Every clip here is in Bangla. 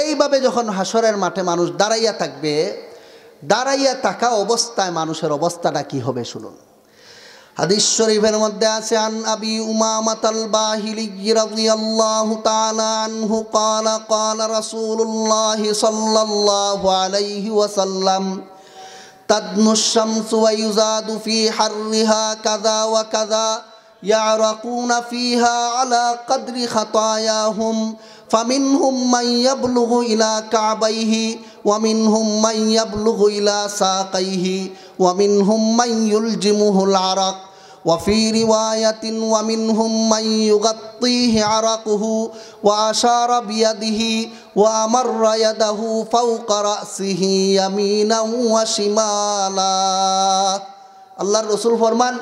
এইভাবে যখন হাসরের মাঠে মানুষ দাঁড়াইয়া থাকবে, দাঁড়াইয়া থাকা অবস্থায় মানুষের অবস্থাটা কি হবে শুনুন। হাদিস শরীফের মধ্যে আছে, আন আবি উমামাতাল বাহিলি রাদিয়াল্লাহু তাআলা আনহু ক্বালা ক্বালা রাসূলুল্লাহ সাল্লাল্লাহু আলাইহি ওয়াসাল্লাম তাদনুশ শামসু ওয়া ইউজাদু ফি হাররিহা কাযা ওয়া কাযা ইয়ারাকুনা ফিহা আলা কদরি খাতায়াহুম ফামিনহুম মান ইয়াবলুগু ইলা কাবাইহি ওয়া মিনহুম মান ইয়াবলুগু ইলা সাকাইহি ওয়া মিনহুম মান ইউলজিমুহুল আরাক ওয়া ফি রিওয়ায়াতিন ওয়া মিনহুম মান ইউগাত্তিহি আরাকুহু ওয়া আশারা বিয়াদিহি ওয়া আমাররা ইয়াদাহু ফাওকা রাসিহি ইয়ামিনান ওয়া শিমালা। আল্লাহর রাসূল ফরমান,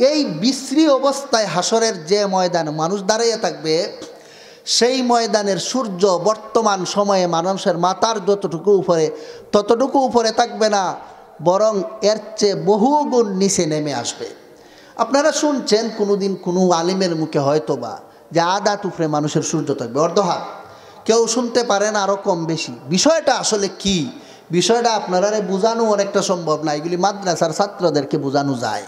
এই বিশ্রী অবস্থায় হাসরের যে ময়দানে মানুষ দাঁড়িয়ে থাকবে, সেই ময়দানের সূর্য বর্তমান সময়ে মানুষের মাথার যতটুকু উপরে ততটুকু উপরে থাকবে না, বরং এর চেয়ে বহুগুণ নিচে নেমে আসবে। আপনারা শুনছেন কোনোদিন কোনো আলিমের মুখে হয়তো বা যে আধা টুকরে মানুষের সূর্য থাকবে, অর্ধ হাত, কেউ শুনতে পারেন আরও কম বেশি। বিষয়টা আসলে কি, বিষয়টা আপনারা বোঝানো অনেকটা সম্ভব না, এগুলি মাদ্রাসার ছাত্রদেরকে বোঝানো যায়।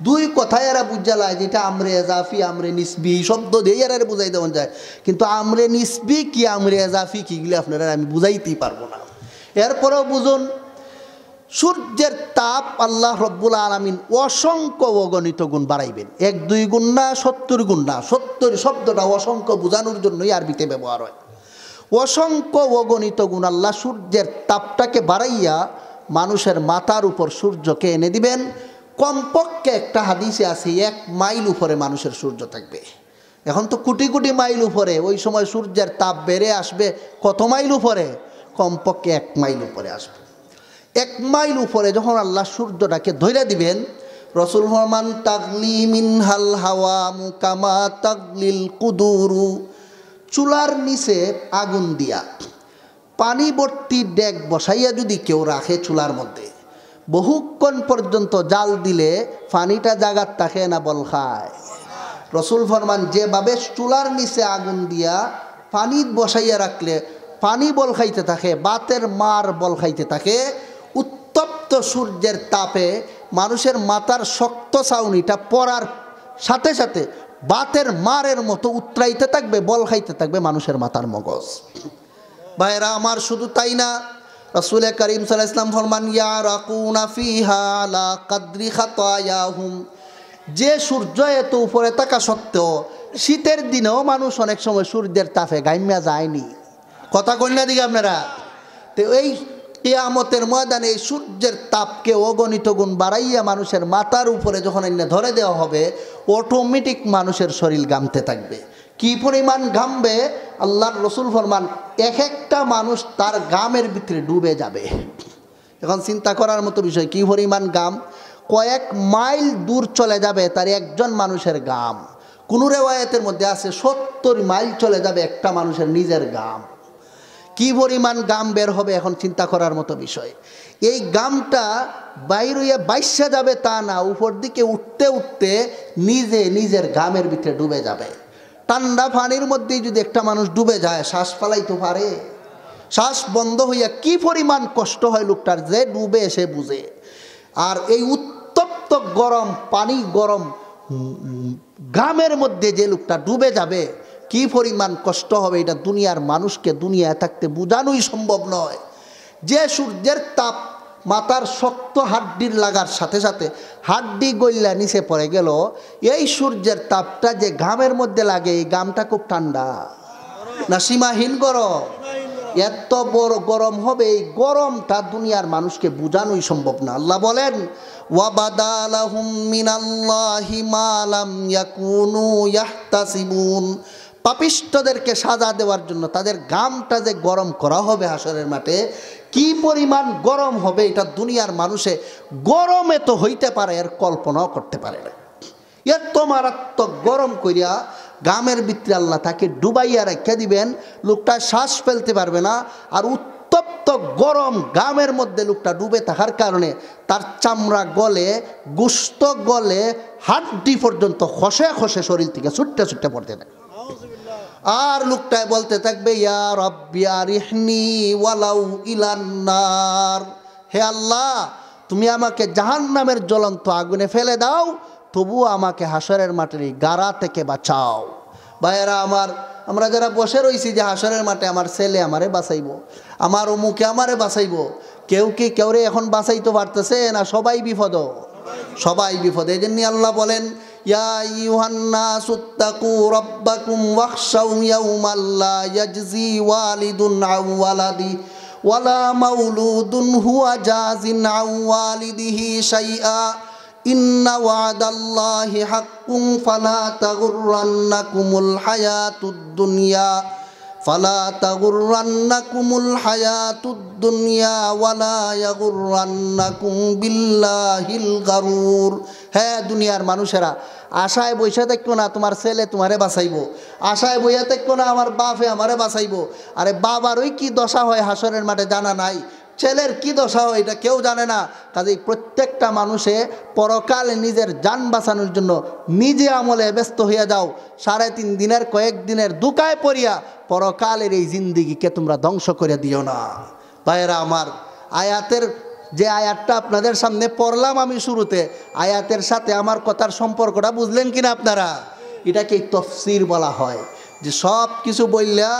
দুই কথায় এরা বুঝালায়, যেটা আমরে এজাফি আমরে নিসবি শব্দ দিয়ে এরা বুঝাই দেওয়া যায়, কিন্তু আমরে নিসবি কি আমরে এজাফি কি এগুলি আপনারা আমি বুঝাইতেই পারবো না। এরপরেও বুঝুন, সূর্যের তাপ আল্লাহ রব্বুল আলামিন অসংখ্য অগণিত গুণ বাড়াইবেন। 1-2 গুণ না, 70 গুণ না। 70 শব্দটা অসংখ্য বোঝানোর জন্যই আরবিতে ব্যবহার হয়। অসংখ্য অগণিত গুণ আল্লাহ সূর্যের তাপটাকে বাড়াইয়া মানুষের মাথার উপর সূর্যকে এনে দিবেন। কমপক্ষে একটা হাদিসে আছে 1 মাইল উপরে মানুষের সূর্য থাকবে। এখন তো কোটি কোটি মাইল উপরে, ওই সময় সূর্যের তাপ বেড়ে আসবে কত মাইল উপরে? কমপক্ষে 1 মাইল উপরে আসবে। 1 মাইল উপরে যখন আল্লাহ সূর্যটাকে ধইরা দিবেন, রাসূল ফরমান, তাগলি মিনহাল হাওয়ামু কামা তাগলিল কুদুরু, চুলার নিচে আগুন দিয়া পানি ভর্তি ডেক বসাইয়া যদি কেউ রাখে চুলার মধ্যে, বহুক্ষণ পর্যন্ত জাল দিলে পানিটা জাগাত থাকে না বল খায়। রাসূল ফরমান, যেভাবে চুলার নিচে আগুন দিয়া পানি বসাইয়া রাখলে পানি বল খাইতে থাকে, বাতের মার বল খাইতে থাকে, উত্তপ্ত সূর্যের তাপে মানুষের মাথার শক্ত ছাউনিটা পড়ার সাথে সাথে বাতের মারের মতো উতরাইতে থাকবে, বল খাইতে থাকবে মানুষের মাথার মগজ। ভাইরা আমার, শুধু তাই না, রাসূল করিম সাল্লাল্লাহু আলাইহি ওয়াসাল্লাম ফরমান, ইয়ারাকুনা ফিহা আলা কদরি খাতায়াহুম, যে সূর্য এত উপরে থাকা সত্ত্বেও শীতের দিনেও মানুষ অনেক সময় সূর্যের তাপে গাইমা যায়নি। কথা কইনা দিকে আপনারা। তো এই কিয়ামতের ময়দানে এই সূর্যের তাপকে অগণিত গুণ বাড়াইয়া মানুষের মাথার উপরে যখন এনে ধরে দেওয়া হবে, অটোমেটিক মানুষের শরীর ঘামতে থাকবে। কি পরিমাণ ঘামবে, আল্লাহর রাসূল ফরমান, এক একটা মানুষ তার ঘামের ভিতরে ডুবে যাবে। এখন চিন্তা করার মতো বিষয়, কি পরিমাণ ঘাম, কয়েক মাইল দূর চলে যাবে তার একজন মানুষের ঘাম। কোন রিওয়ায়াতের মধ্যে আছে 70 মাইল চলে যাবে একটা মানুষের নিজের ঘাম। কি পরিমাণ গাম বের হবে, এখন চিন্তা করার মতো বিষয়। এই গামটা বাইর হইয়া বাইসা যাবে তা না, উপর দিকে উঠতে উঠতে নিজের গামের ভিতরে ডুবে যাবে। ঠান্ডা পানির মধ্যেই যদি একটা মানুষ ডুবে যায়, শ্বাস ফেলাইতে পারে? শ্বাস বন্ধ হইয়া কি পরিমাণ কষ্ট হয় লোকটার, যে ডুবে সে বুঝে। আর এই উত্তপ্ত গরম পানি, গরম গামের মধ্যে যে লোকটা ডুবে যাবে, কি পরিমাণ কষ্ট হবে, এটা দুনিয়ার মানুষকে দুনিয়ায় থাকতে বোঝানোই সম্ভব নয়। যে সূর্যের তাপ মাথার শক্ত হাড্ডির লাগার সাথে সাথে হাড্ডি গইলা নিচে পড়ে গেল, এই সূর্যের তাপটা যে ঘামের মধ্যে লাগে, এই ঘামটা খুব ঠান্ডা না সীমাহীন গরম? এত বড় গরম হবে, এই গরমটা দুনিয়ার মানুষকে বোঝানোই সম্ভব না। আল্লাহ বলেন, ওয়াবাদালাহুম মিনাল্লাহি মা লাম ইয়াকুনু ইয়াহতাসিবুন, পাপিষ্ঠদেরকে সাজা দেওয়ার জন্য তাদের ঘামটা যে গরম করা হবে হাসরের মাঠে, কি পরিমাণ গরম হবে এটা দুনিয়ার মানুষে গরমে তো হইতে পারে, এর কল্পনাও করতে পারে না। এত মারাত্মক গরম করিয়া ঘামের ভিতরে আল্লাহ তাকে ডুবাইয়া রেখে দিবেন, লোকটা শ্বাস ফেলতে পারবে না। আর উত্তপ্ত গরম ঘামের মধ্যে লোকটা ডুবে থাকার কারণে তার চামড়া গলে, গোশত গলে, হাড্ডি পর্যন্ত খসে খসে শরীর থেকে ছুটতে ছুটতে পড়তে থাকে। আর লোকটায় বলতে থাকবে ইয়া রব্বি আরিহনি ওয়ালাউ ইলান নার, হে আল্লাহ তুমি আমাকে জাহান্নামের জ্বলন্ত আগুনে ফেলে দাও, তবুও আমাকে হাসরের মাঠের এই গাড়া থেকে বাঁচাও। ভাইয়েরা আমার, আমরা যারা বসে রয়েছি যে হাসরের মাঠে আমার ছেলে আমারে বাঁচাইব, আমার অমুকে আমারে বাঁচাইব, কেউ কি কেউরে এখন বাঁচাইতে পারতেছে না? সবাই বিপদ, সবাই বিপদে। এই জন্য আল্লাহ বলেন ইয়া আইয়ুহান নাসু তাকু রাব্বাকুম ওয়াখশাউ ইয়াওমান লা ইয়াজজি ওয়ালিদুন আন ওয়ালাদি ওয়ালা মাউলুদুন হুয়া জাযিন আন ওয়ালিদিহি শাইআ ইন্না ওয়াদাল্লাহি হাক্কুন ফালা তাগুররান্নাকুমুল হায়াতুদ দুনিয়া ফালা তাগুররান্নাকুমুল হায়াতুদ দুনিয়া ওয়ালা ইয়াগুররান্নাকুম বিল্লাহিল গারুর। হ্যাঁ দুনিয়ার মানুষেরা, আশায় বইসা থাকো না তোমার ছেলে তোমারে বাঁচাইব, আশায় বইয়া থাকো না আমার বাপে আমারে বাঁচাইব। আরে বাবারই কি দশা হয় হাসরের মাঠে জানা নাই, ছেলের কি দশা হয় এটা কেউ জানে না। কাজেই প্রত্যেকটা মানুষে পরকালে নিজের জান বাঁচানোর জন্য নিজে আমলে ব্যস্ত হইয়া যাও। 3.5 দিনের কয়েকদিনের দুকায় পড়িয়া পরকালের এই জিন্দিগিকে তোমরা ধ্বংস করে দিও না। ভাইয়েরা আমার, আয়াতের যে আয়াতটা আপনাদের সামনে পড়লাম আমি শুরুতে, আয়াতের সাথে আমার কথার সম্পর্কটা বুঝলেন কিনা আপনারা? এটাকে তফসির বলা হয়, যে সব কিছু বললা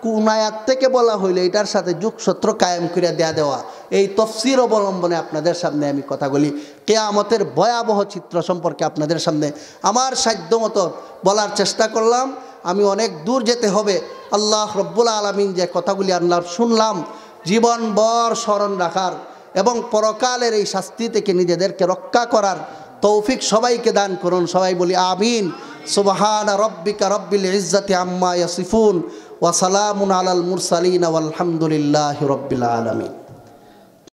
কোন আয়াত থেকে বলা হইলে এটার সাথে যুগসূত্র কায়েম করে দেওয়া। এই তফসির অবলম্বনে আপনাদের সামনে আমি কথাগুলি কিয়ামতের ভয়াবহ চিত্র সম্পর্কে আপনাদের সামনে আমার সাধ্যমতো বলার চেষ্টা করলাম। আমি অনেক দূর যেতে হবে। আল্লাহ রব্বুল আলামিন যে কথাগুলি আল্লাহ শুনলাম, জীবনভর স্মরণ রাখার এবং পরকালের এই শাস্তি থেকে নিজেদেরকে রক্ষা করার তৌফিক সবাইকে দান করুন। সবাই বলি আমিন। সুবহান রব্বিকা রব্বিল ইজ্জাতি আম্মা ইয়াসিফুন ওয়া সালামুন আলাল মুরসালিন ওয়ালহামদুলিল্লাহি রব্বিল আলামিন।